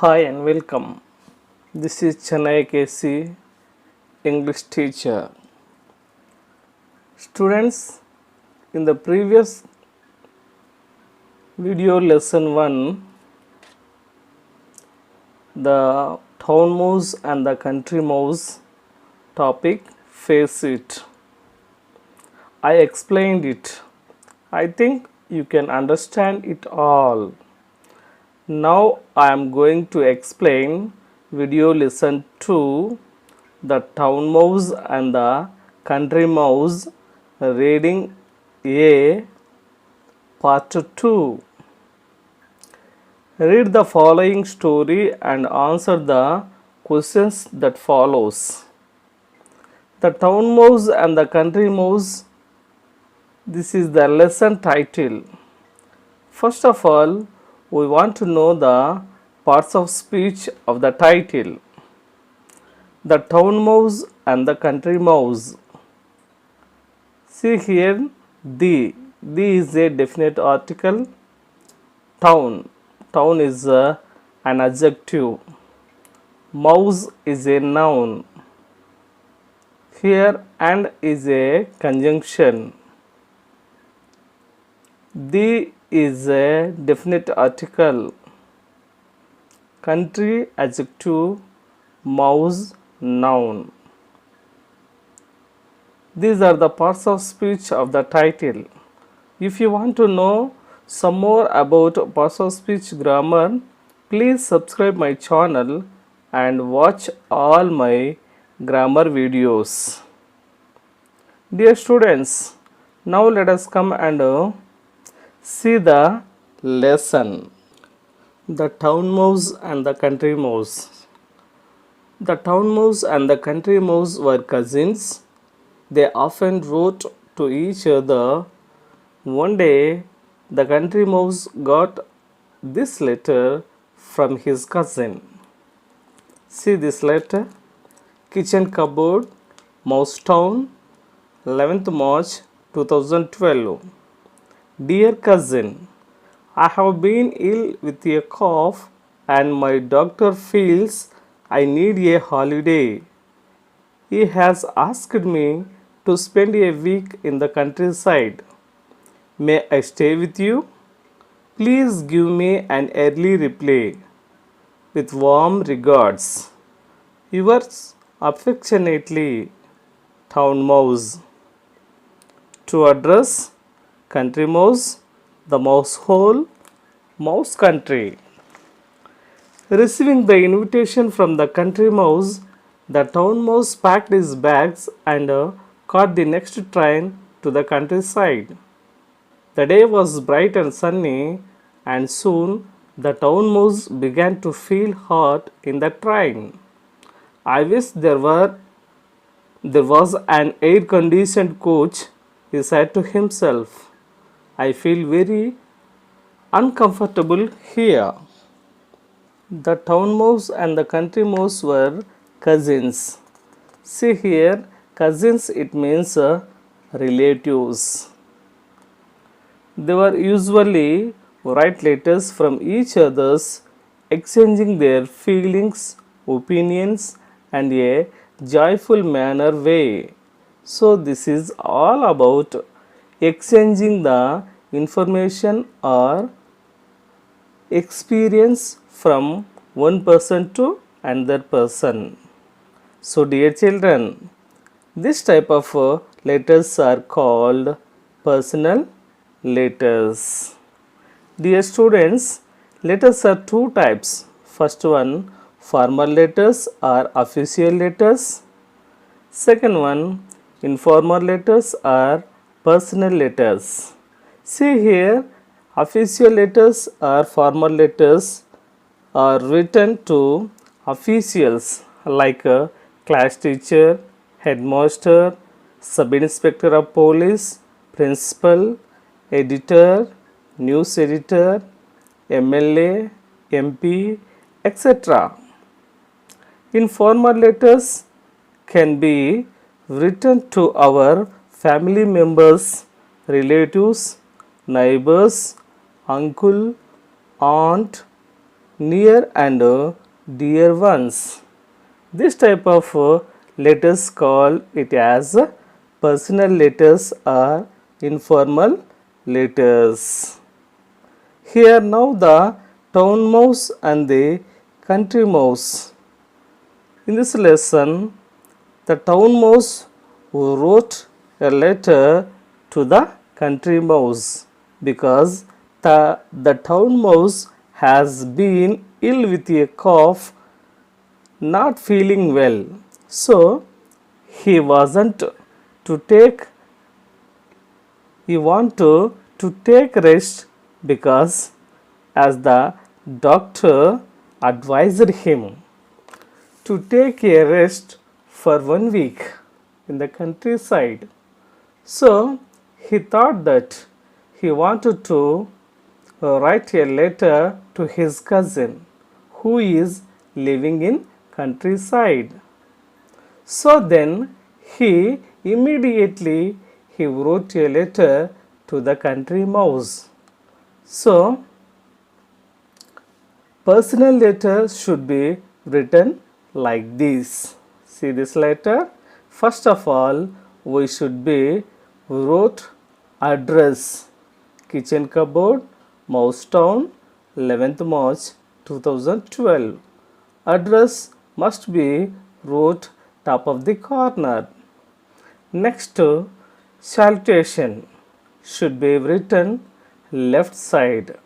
Hi and welcome. This is Chennai KC, English teacher. Students, in the previous video lesson 1, the town mouse and the country mouse topic face it. I explained it. I think you can understand it all. Now I am going to explain video lesson 2, the town mouse and the country mouse, reading A, part 2. Read the following story and answer the questions that follows. The town mouse and the country mouse. This is the lesson title. First of all, we want to know the parts of speech of the title. The town mouse and the country mouse. See here, the is a definite article. Town is an adjective. Mouse is a noun. Here and is a conjunction. The is a definite article. Country adjective. Mouse noun. These are the parts of speech of the title. If you want to know some more about parts of speech grammar, please subscribe my channel and watch all my grammar videos. Dear students, now let us come and see the lesson. The town mouse and the country mouse. The town mouse and the country mouse were cousins. They often wrote to each other. One day, the country mouse got this letter from his cousin. See this letter. Kitchen cupboard, Mousetown, 11th March 2012. Dear cousin, I have been ill with a cough and my doctor feels I need a holiday. He has asked me to spend a week in the countryside. May I stay with you? Please give me an early reply. With warm regards. Yours affectionately, Town Mouse. To address Country Mouse, the mouse hole, Mouse Country. Receiving the invitation from the country mouse, the town mouse packed his bags and caught the next train to the countryside. The day was bright and sunny, and soon the town mouse began to feel hot in the train. I wish there was an air-conditioned coach, he said to himself. I feel very uncomfortable here. The town mouse and the country mouse were cousins. See here, cousins, it means relatives. They were usually write letters from each other's, exchanging their feelings, opinions, and a joyful manner way. So this is all about exchanging the information or experience from one person to another person. So dear children, this type of letters are called personal letters. Dear students, letters are two types. First one, formal letters or official letters. Second one, informal letters or personal letters. See here, official letters or formal letters are written to officials like a class teacher, headmaster, sub-inspector of police, principal, editor, news editor, MLA, MP, etc. Informal letters can be written to our family members, relatives, neighbors, uncle, aunt, near and dear ones. This type of letters call it as personal letters or informal letters. Here now the town mouse and the country mouse. In this lesson, the town mouse wrote a letter to the country mouse because the town mouse has been ill with a cough, not feeling well. So he wasn't to take he want to take rest because as the doctor advised him to take a rest for 1 week in the countryside. So he thought that he wanted to write a letter to his cousin who is living in countryside. So then he wrote a letter to the country mouse. So personal letter should be written like this. See this letter. First of all, we should be wrote address, kitchen cupboard, Mousetown, 11th March 2012. Address must be wrote top of the corner. Next, salutation should be written left side.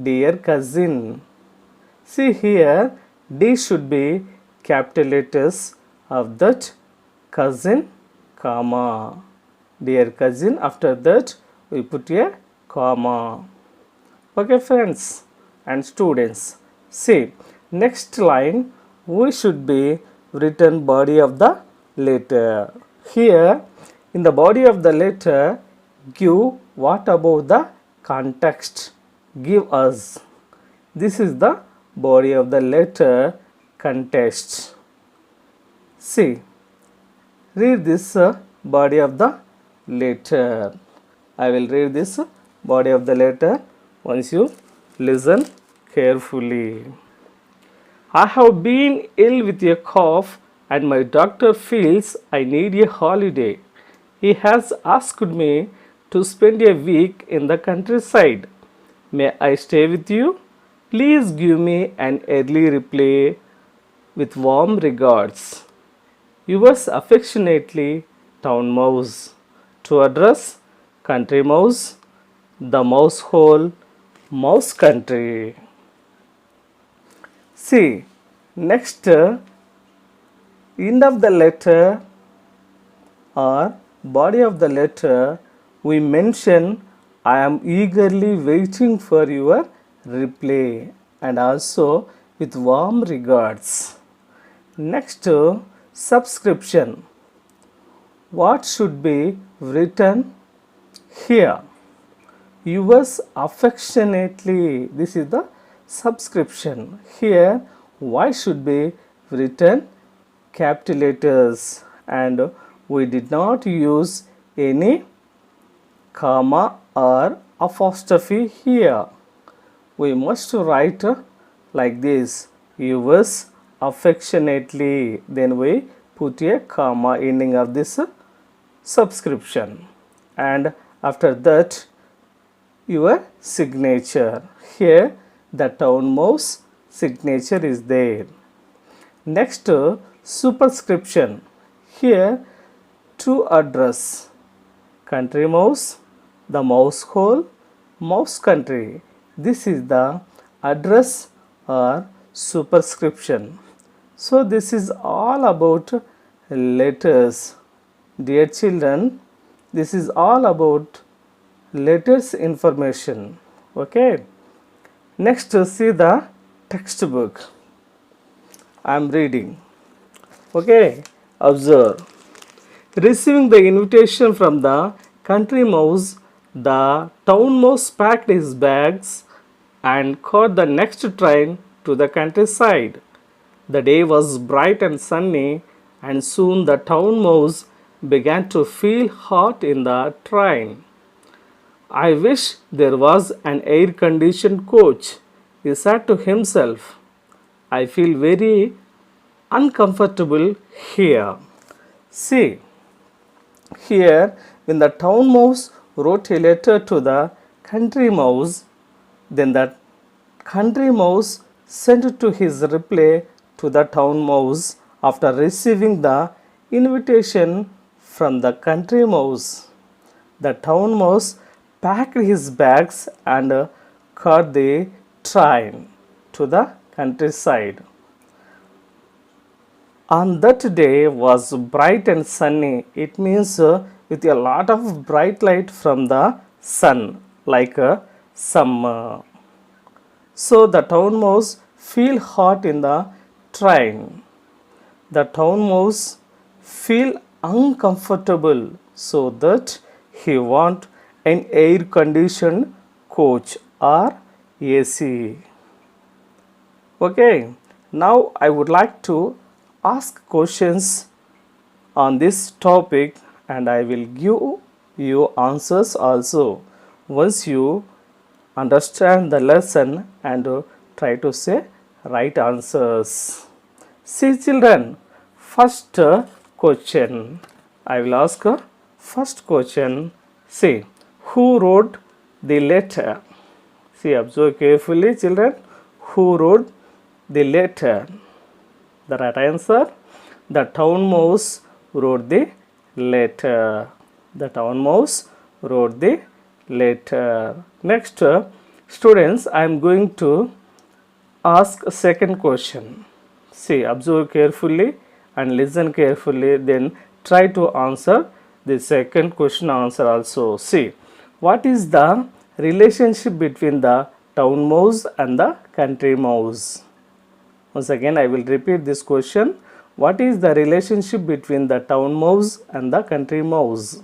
Dear cousin. See here, D should be capital letters of that cousin, comma. Dear cousin, after that we put a comma. Okay friends and students. See, next line we should be written body of the letter. Here in the body of the letter give what about the context. Give us. This is the body of the letter context. See, read this body of the letter. I will read this body of the letter once you listen carefully. I have been ill with a cough and my doctor feels I need a holiday. He has asked me to spend a week in the countryside. May I stay with you? Please give me an early reply with warm regards. Yours affectionately, Town Mouse. To address, Country Mouse, the Mouse Hole, Mouse Country. See, next, end of the letter or body of the letter, we mention I am eagerly waiting for your reply and also with warm regards. Next, subscription. What should be written here? Yours affectionately. This is the subscription. Here, why should be written capital letters and we did not use any comma or apostrophe here. We must write like this. Yours affectionately. Then we put a comma ending of this subscription. And after that, your signature. Here, the Town Mouse signature is there. Next, superscription. Here, to address. Country Mouse, the Mouse Hole, Mouse Country. This is the address or superscription. So this is all about letters. Dear children, this is all about letters information. Okay. Next, see the textbook. I am reading. Okay. Observe. Receiving the invitation from the country mouse, the town mouse packed his bags and caught the next train to the countryside. The day was bright and sunny, and soon the town mouse began to feel hot in the train. I wish there was an air conditioned coach he said to himself, I feel very uncomfortable here. See, here when the town mouse wrote a letter to the country mouse, then the country mouse sent to his reply to the town mouse after receiving the invitation from the country mouse. The town mouse packed his bags and caught the train to the countryside. On that day was bright and sunny. It means with a lot of bright light from the sun, like summer. So the town mouse feel hot in the train. The town mouse feel uncomfortable, so that he want an air conditioned coach or AC. Okay, now I would like to ask questions on this topic and I will give you answers also once you understand the lesson and try to say right answers. See children, first question. I will ask first question. See, who wrote the letter? See, observe carefully children. Who wrote the letter? The right answer, the town mouse wrote the letter. The town mouse wrote the letter. Next, students, I am going to ask a second question. See, observe carefully and listen carefully, then try to answer the second question answer also. See, what is the relationship between the town mouse and the country mouse? Once again, I will repeat this question. What is the relationship between the town mouse and the country mouse?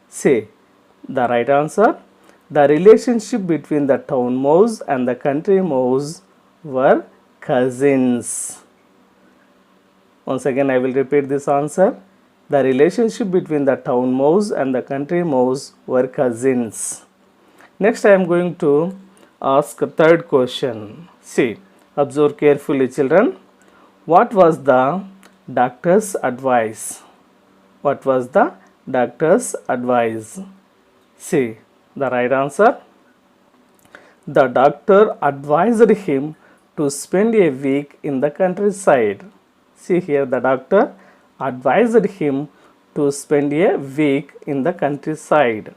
Say the right answer. The relationship between the town mouse and the country mouse were cousins. Once again, I will repeat this answer. The relationship between the town mouse and the country mouse were cousins. Next, I am going to ask a third question. See, observe carefully children. What was the doctor's advice? What was the doctor's advice? See, the right answer. The doctor advised him to spend a week in the countryside. See here, the doctor advised him to spend a week in the countryside.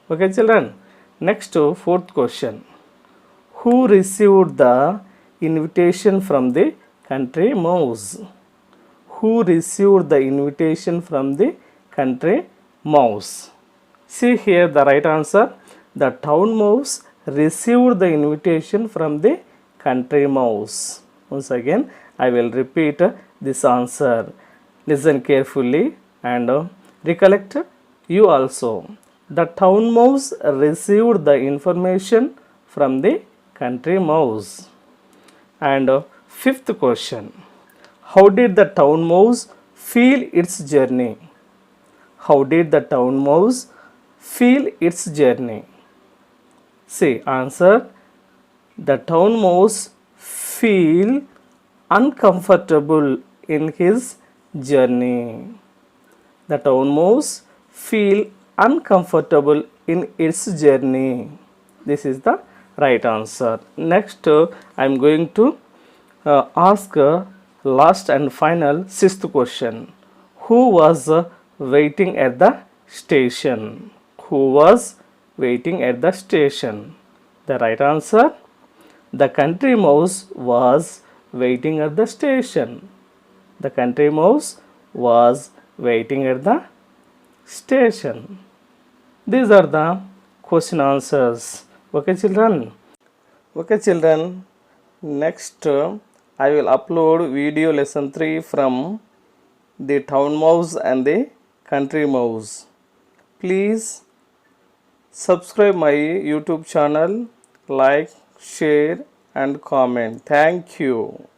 Okay children. Next, fourth question. Who received the invitation from the country mouse? Who received the invitation from the country mouse? See here the right answer. The town mouse received the invitation from the country mouse. Once again, I will repeat this answer. Listen carefully and recollect you also. The town mouse received the information from the country mouse. And fifth question. How did the town mouse feel its journey? How did the town mouse feel its journey? See, answer. The town mouse feel uncomfortable in his journey. The town mouse feel uncomfortable in its journey. This is the right answer. Next, I am going to ask last and final sixth question. Who was waiting at the station? Who was waiting at the station? The right answer. The country mouse was waiting at the station. The country mouse was waiting at the station. These are the question answers. Okay children. Okay children. Next, I will upload video lesson 3 from the town mouse and the country mouse. Please subscribe my YouTube channel, like, share and comment. Thank you.